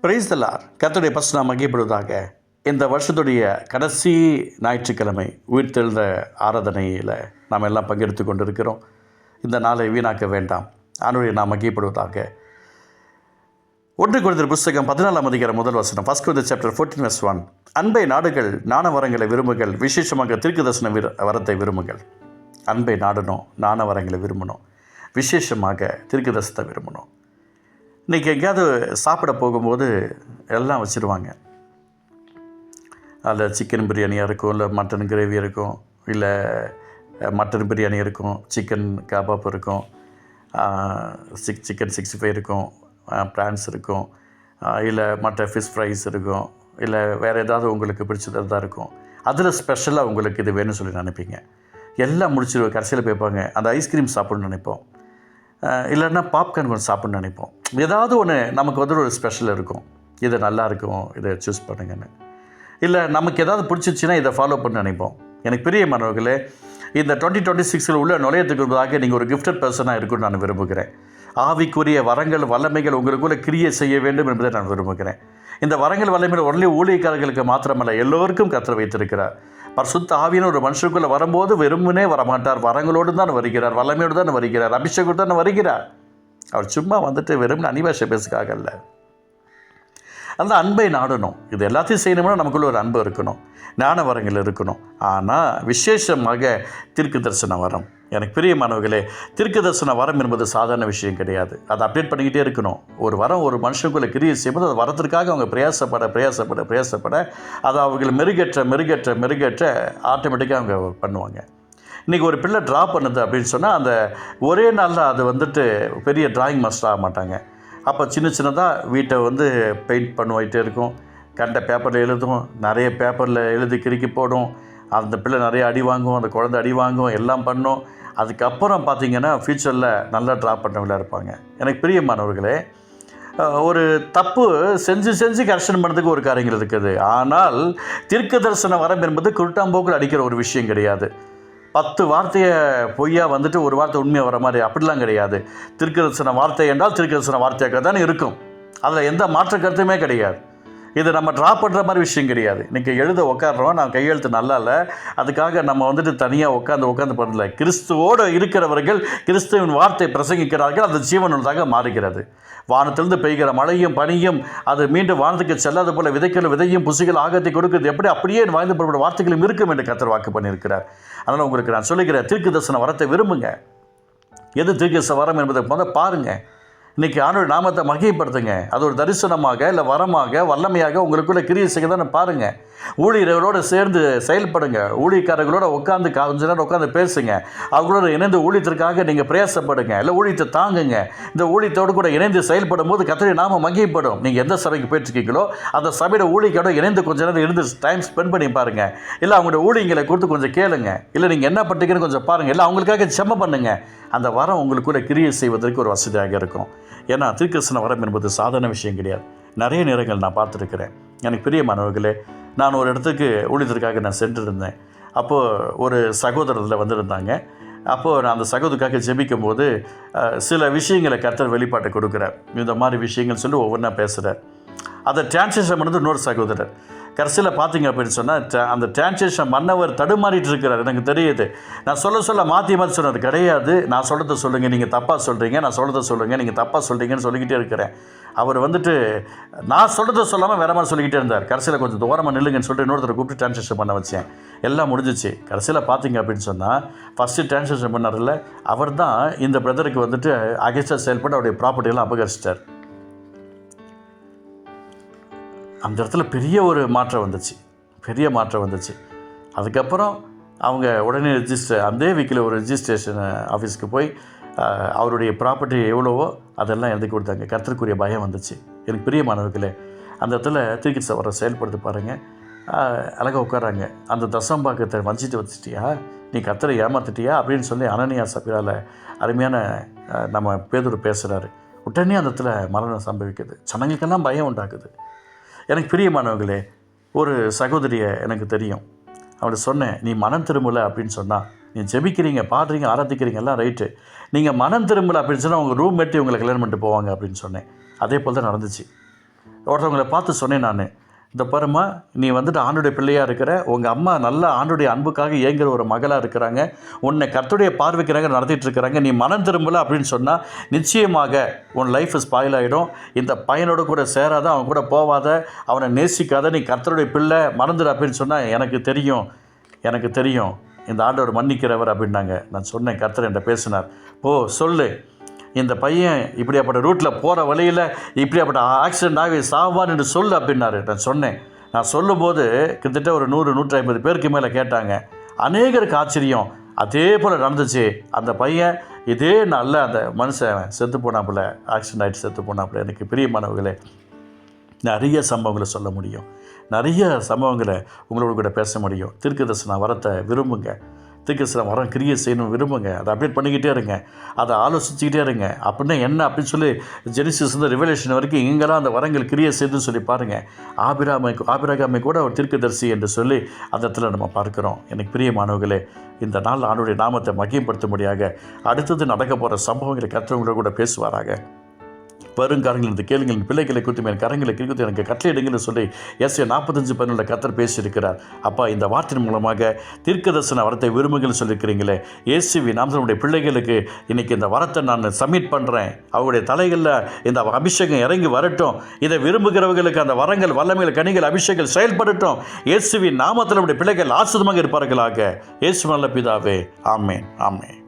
Praise the Lord. கர்த்தருடைய பரிசுத்த நாமம் மகிமைப்படுவதாக. இந்த வருஷத்துடைய கடைசி ஞாயிற்றுக்கிழமை உயிர்த்தெழுந்த ஆராதனையில் நாம் எல்லாம் பங்கெடுத்து கொண்டிருக்கிறோம். இந்த நாளை வீணாக்க வேண்டாம். ஆண்டவருடைய நாமம் மகிமைப்படுவதாக. 1 கொரிந்தியர் புஸ்தகம் 14 அதிகாரம் முதல் வசனம். 1 Corinthians chapter 14:1. அன்பை நாடுகள், ஞான வரங்களை விரும்புங்கள், விசேஷமாக தீர்க்கதரிசன வரத்தை விரும்புங்கள். அன்பை நாடணும், ஞான வரங்களை விரும்பணும், விசேஷமாக தீர்க்கதரிசனத்தை விரும்பணும். இன்றைக்கி எங்கேயாவது சாப்பிட போகும்போது எல்லாம் வச்சுருவாங்க. அதில் சிக்கன் பிரியாணியாக இருக்கும், இல்லை மட்டன் கிரேவி இருக்கும், இல்லை மட்டன் பிரியாணி இருக்கும், சிக்கன் கபாப் இருக்கும், சிக்கன் 65 இருக்கும், ப்ரான்ஸ் இருக்கும், இல்லை மற்ற ஃபிஷ் ஃப்ரைஸ் இருக்கும், இல்லை வேறு ஏதாவது உங்களுக்கு பிடிச்சது தான் இருக்கும். அதில் ஸ்பெஷலாக உங்களுக்கு இது வேணும்னு சொல்லி நினைப்பீங்க. எல்லாம் முடிச்சுடுவோம். கடைசியில் போய்ப்பாங்க அந்த ஐஸ்கிரீம் சாப்பிட்ணுன்னு நினைப்போம், இல்லைன்னா பாப்கார்ன் கொஞ்சம் சாப்பிட்ணுன்னு நினைப்போம். ஏதாவது ஒன்று நமக்கு வந்து ஒரு ஸ்பெஷல் இருக்கும். இது நல்லா இருக்கும், இதை சூஸ் பண்ணுங்கன்னு. இல்லை நமக்கு ஏதாவது பிடிச்சிச்சின்னா இதை ஃபாலோ பண்ண நினைப்போம். எனக்கு பிரியமானவர்களே, இந்த 2026 உள்ள நுழையத்துக்கு முன்பதாக நீங்கள் ஒரு கிஃப்டட் பர்சனாக இருக்குன்னு நான் விரும்புகிறேன். ஆவிக்குரிய வரங்கள் வல்லமைகள் உங்களுக்குள்ளே கிரியை செய்ய வேண்டும் என்பதை நான் விரும்புகிறேன். இந்த வரங்கள் வல்லமைகள் உடனே ஊழியக்காரர்களுக்கு மாத்திரமல்ல, எல்லோருக்கும் கர்த்தர் வைத்திருக்கிறார். பரிசுத்த ஆவியான ஒரு மனுஷனுக்குள்ளே வரும்போது வெறுமனே வரமாட்டார். வரங்களோடு தான் வருகிறார், வல்லமையோடு தான் வருகிறார், அபிஷேகோடு தான் வருகிறார். அவர் சும்மா வந்துட்டு வெறும் அனிபாஷை பேசுக்காக அல்ல. அந்த அன்பை நாடணும். இது எல்லாத்தையும் செய்யணும்னா நமக்குள்ள ஒரு அன்பு இருக்கணும், ஞான வரங்கள் இருக்கணும். ஆனால் விசேஷமாக தீர்க்க தரிசன வரம். எனக்கு பிரியமானவர்களே, தீர்க்க தரிசன வரம் என்பது சாதாரண விஷயம் கிடையாது. அதை அப்டேட் பண்ணிக்கிட்டே இருக்கணும். ஒரு வரம் ஒரு மனுஷனுக்குள்ளே கிரியை செய்யும்போது அது வரத்திற்காக அவங்க பிரயாசப்பட அதை அவர்கள் மெருகேற்ற ஆட்டோமேட்டிக்காக அவங்க பண்ணுவாங்க. இன்றைக்கி ஒரு பிள்ளை ட்ரா பண்ணுது அப்படின்னு சொன்னால் அந்த ஒரே நாளில் அது வந்துட்டு பெரிய டிராயிங் மாஸ்டர் ஆக மாட்டாங்க. அப்போ சின்னதாக வீட்டை வந்து பெயிண்ட் பண்ணுவாயிட்டே இருக்கும். கண்ட பேப்பரில் எழுதும், நிறைய பேப்பரில் எழுதி கிறுக்கி போடும். அந்த பிள்ளை நிறைய அடி வாங்கும், அந்த குழந்தை அடி வாங்கும், எல்லாம் பண்ணும். அதுக்கப்புறம் பார்த்திங்கன்னா ஃப்யூச்சரில் நல்லா ட்ரா பண்ணவங்களாக இருப்பாங்க. எனக்கு பிரியமானவர்களே, ஒரு தப்பு செஞ்சு கரெக்ஷன் பண்ணுறதுக்கு ஒரு காரியங்கள் இருக்குது. ஆனால் தீர்க்க தரிசன வரம் என்பது குருட்டாம்போக்கில் அடிக்கிற ஒரு விஷயம் கிடையாது. 10 வார்த்தையை பொய்யா வந்துட்டு ஒரு வார்த்தை உண்மையாக வர மாதிரி அப்படிலாம் கிடையாது. தீர்க்க தரிசன வார்த்தை என்றால் தீர்க்க தரிசன வார்த்தையாக தானே இருக்கும். அதில் எந்த மாற்று கருத்துமே கிடையாது. இது நம்ம ட்ரா பண்ணுற மாதிரி விஷயம் கிடையாது. இன்றைக்கி எழுத உட்காடுறோம், நான் கையெழுத்து நல்லா இல்லை, அதுக்காக நம்ம வந்துட்டு தனியாக உட்காந்து பண்ணல. கிறிஸ்துவோடு இருக்கிறவர்கள் கிறிஸ்துவின் வார்த்தை பிரசங்கிக்கிறார்கள், அது ஜீவனுள்ளதாக மாறுகிறது. வானத்திலிருந்து பெய்கிற மழையும் பனியும் அது மீண்டும் வானத்துக்கு செல்லாத போல விதைக்கிற விதையும் புசிகள் ஆகத்தை கொடுக்குறது எப்படி அப்படியே வாழ்ந்து போகிற வார்த்தைகளும் இருக்கும் என்று கர்த்தர் வாக்கு பண்ணியிருக்கிறார். அதனால் உங்களுக்கு நான் சொல்லுகிறேன், தீர்க்க தரிசன வரத்தை விரும்புங்க. எது தீர்க்க தரிசன வரம் என்பதை முதல் பாருங்கள். இன்றைக்கி ஆண்டவருடைய நாமத்தை மகிமைப்படுத்துங்க. அது ஒரு தரிசனமாக இல்லை வரமாக வல்லமையாக உங்களுக்குள்ளே கிரியை செய்ய தானே பாருங்கள். ஊழியர்களோடு சேர்ந்து செயல்படுங்க. ஊழியக்காரர்களோடு உட்காந்து கொஞ்ச நேரம் உட்காந்து பேசுங்க. அவங்களோட இணைந்து ஊழியத்திற்காக நீங்கள் பிரயாசப்படுங்க. இல்லை ஊழியத்தை தாங்குங்க. இந்த ஊழியத்தோடு கூட இணைந்து செயல்படும் போது கர்த்தருடைய நாமம் மகிமைப்படும். நீங்கள் எந்த சபைக்கு போயிட்டுருக்கீங்களோ அந்த சபையோட ஊழியரோட இணைந்து கொஞ்ச நேரம் இருந்து டைம் ஸ்பெண்ட் பண்ணி பாருங்கள். இல்லை அவங்களோட ஊழியங்களை கொடுத்து கொஞ்சம் கேளுங்க. இல்லை நீங்கள் என்ன பண்ணுறீங்கன்னு கொஞ்சம் பாருங்கள். இல்லை அவங்களுக்காக செம்ம பண்ணுங்க. அந்த வரம் உங்களுக்குள்ள கிரியை செய்வதற்கு ஒரு வசதியாக இருக்கும். ஏன்னா தீர்க்கதரிசன வரம் என்பது சாதாரண விஷயம் கிடையாது. நிறைய நேரங்கள் நான் பார்த்துருக்கிறேன். எனக்கு பிரியமானவர்களே, நான் ஒரு இடத்துக்கு ஊழியத்திற்காக நான் சென்றிருந்தேன். அப்போது ஒரு சகோதரத்தில் வந்திருந்தாங்க. அப்போது நான் அந்த சகோதரருக்காக ஜெபிக்கும் போது சில விஷயங்களை கர்த்தர் வெளிப்பாட்டை கொடுக்குறார். இந்த மாதிரி விஷயங்கள் சொல்லி ஒவ்வொன்றா பேசுகிறார். அதை டிரான்ஸ்லேஷன் பண்ணது இன்னொரு சகோதரர். கடைசியில் பார்த்தீங்க அப்படின்னு சொன்னால் அந்த டிரான்ஸ்லேஷன் மன்னவர் தடுமாறிட்டு இருக்கிறார். எனக்கு தெரியுது. நான் சொல்ல மாற்றி சொன்னது கிடையாது. நான் சொல்கிறத சொல்லுங்கள், நீங்கள் தப்பாக சொல்கிறீங்க, நான் சொல்கிறத சொல்லுங்கள், நீங்கள் தப்பாக சொல்கிறீங்கன்னு சொல்லிக்கிட்டே இருக்கிறேன். அவர் வந்துட்டு நான் சொல்கிறத சொல்லாமல் வேறு மாதிரி சொல்லிக்கிட்டே இருந்தார். கடைசியில் கொஞ்சம் தூரமாக நில்லுங்கன்னு சொல்லிட்டு இன்னொருத்தரை கூப்பிட்டு டிரான்ஸ்லேஷன் பண்ண வச்சேன். எல்லாம் முடிஞ்சிச்சு. கடைசியில் பார்த்தீங்க அப்படின்னு சொன்னால் ஃபஸ்ட்டு டிரான்ஸ்லேஷன் பண்ணார்ல, அவர் தான் இந்த பிரதருக்கு வந்துட்டு அகேன்ஸ்டாக செயல்பட்டு அவருடைய ப்ராப்பர்ட்டியெல்லாம் அபகரிச்சிட்டார். அந்த இடத்துல பெரிய ஒரு மாற்றம் வந்துச்சு. அதுக்கப்புறம் அவங்க உடனே அதே வீக்கில் ஒரு ரெஜிஸ்ட்ரேஷன் ஆஃபீஸ்க்கு போய் அவருடைய ப்ராப்பர்ட்டி எவ்வளவோ அதெல்லாம் எழுதி கொடுத்தாங்க. கர்த்தருக்குரிய பயம் வந்துச்சு. எனக்கு பிரியமானவர்களே, அந்த இடத்துல தீர்க்க வர செயல்படுத்தி பாருங்கள். அழகாக உட்காராங்க. அந்த தசம்பாக்கத்தை வஞ்சிட்டு வச்சுட்டியா, நீ கர்த்தரை ஏமாற்றிட்டியா அப்படின்னு சொல்லி அனனியா சபையால் அருமையான நம்ம பேதுரு பேசுகிறாரு. உடனே அந்த இடத்துல மரணம் சம்பவிக்குது. ஜனங்களுக்கெல்லாம் பயம் உண்டாக்குது. எனக்கு பிரியமானவர்களே, ஒரு சகோதரியை எனக்கு தெரியும். அவளை சொன்னேன், நீ மனம் திரும்பலை அப்படின்னு சொன்னால், நீ ஜெபிக்கிறீங்க, பாடுறீங்க, ஆராதிக்கிறீங்க, எல்லாம் ரைட்டு, நீங்கள் மனம் திரும்பலை அப்படின்னு சொன்னால் உங்கள் ரூம்மேட்டு உங்களை கல்யாணம் பண்ணிட்டு போவாங்க அப்படின்னு சொன்னேன். அதே போல் தான் நடந்துச்சு. ஒருத்தவங்களை பார்த்து சொன்னேன் நான், இந்த பாருமா, நீ வந்துட்டு ஆண்டுடைய பிள்ளையாக இருக்கிற, உங்கள் அம்மா நல்ல ஆண்டுடைய அன்புக்காக ஏங்குற ஒரு மகளாக இருக்கிறாங்க, உன்னை கர்த்தருடைய பார்வைக்கிறாங்க நடத்திட்டு இருக்கிறாங்க, நீ மனம் திரும்பலை அப்படின்னு சொன்னால் நிச்சயமாக உன் லைஃப் ஸ்பாயில் ஆகிடும். இந்த பையனோட கூட சேராத, அவன் கூட போவாத, அவனை நேசிக்காத, நீ கர்த்தருடைய பிள்ளை மறந்துடு அப்படின்னு சொன்னால் எனக்கு தெரியும் இந்த ஆண்டவர் மன்னிக்கிறவர் அப்படின்னாங்க. நான் சொன்னேன், கர்த்தர் என்கிட்ட பேசினார், சொல்லு, இந்த பையன் இப்படியாப்பட்ட ரூட்டில் போகிற வழியில் இப்படியாப்பட்ட ஆக்சிடென்ட் ஆகி சாவான் என்று சொல்லு அப்படின்னாரு. நான் சொல்லும்போது கிட்டத்தட்ட ஒரு 100-150 பேருக்கு மேலே கேட்டாங்க. அநேகருக்கு ஆச்சரியம். அதே போல் நடந்துச்சு. அந்த பையன் இதே நாளில் அந்த மனுஷன் செத்து போனாப்புல, ஆக்சிடென்ட் ஆகிட்டு செத்து போனாப்புல. எனக்கு பிரியமானவர்களே, நிறைய சம்பவங்களை சொல்ல முடியும், நிறைய சம்பவங்களை உங்களோட கூட பேச முடியும். தீர்க்கதரிசன வரத்தை விரும்புங்க, தீர்க்கதரிசன வரம் கிரியை செய்யணும் விரும்புங்க, அதை அப்டேட் பண்ணிக்கிட்டே இருங்க, அதை ஆலோசிச்சுக்கிட்டே இருங்க. அப்படின்னா என்ன அப்படின்னு சொல்லி ஜெனிசிஸ் வந்து ரிவலேஷன் வரைக்கும் இங்கெல்லாம் அந்த வரங்கள் கிரியை செய்துன்னு சொல்லி பாருங்கள். ஆபிரகாமை கூட ஒரு தீர்க்கதரிசி என்று சொல்லி அந்த இடத்துல நம்ம பார்க்குறோம். எனக்கு பிரியமானவர்களே, இந்த நாள் ஆண்டவருடைய நாமத்தை மகிமைப்படுத்தும்படியாக அடுத்தது நடக்க போகிற சம்பவங்களை கர்த்தர் கூட பேசுவாராக. வருங்காரங்கள் இந்த கேளுங்கள், பிள்ளைகளை குறித்து என் கரங்களை குறித்து எனக்கு கட்டளையிடுங்கன்னு சொல்லி எஸ்ஏ 45:11 கர்த்தர் பேசியிருக்கிறார். அப்பா, இந்த வார்த்தையின் மூலமாக தீர்க்கதரிசன வரத்தை விரும்புங்கள்னு சொல்லியிருக்கிறீங்களே, இயேசுவி நாமத்தினுடைய பிள்ளைகளுக்கு இன்றைக்கி இந்த வரத்தை நான் சப்மிட் பண்ணுறேன். அவருடைய தலைகளில் இந்த அபிஷேகம் இறங்கி வரட்டும். இதை விரும்புகிறவர்களுக்கு அந்த வரங்கள், வல்லமைகள், கனிகள், அபிஷேகங்கள் செயல்படட்டும். இயேசுவி நாமத்தில் நம்முடைய பிள்ளைகள் ஆசீர்வாதமாக இருப்பார்களாக. இயேசு நல்ல பிதாவே, ஆமென், ஆமென்.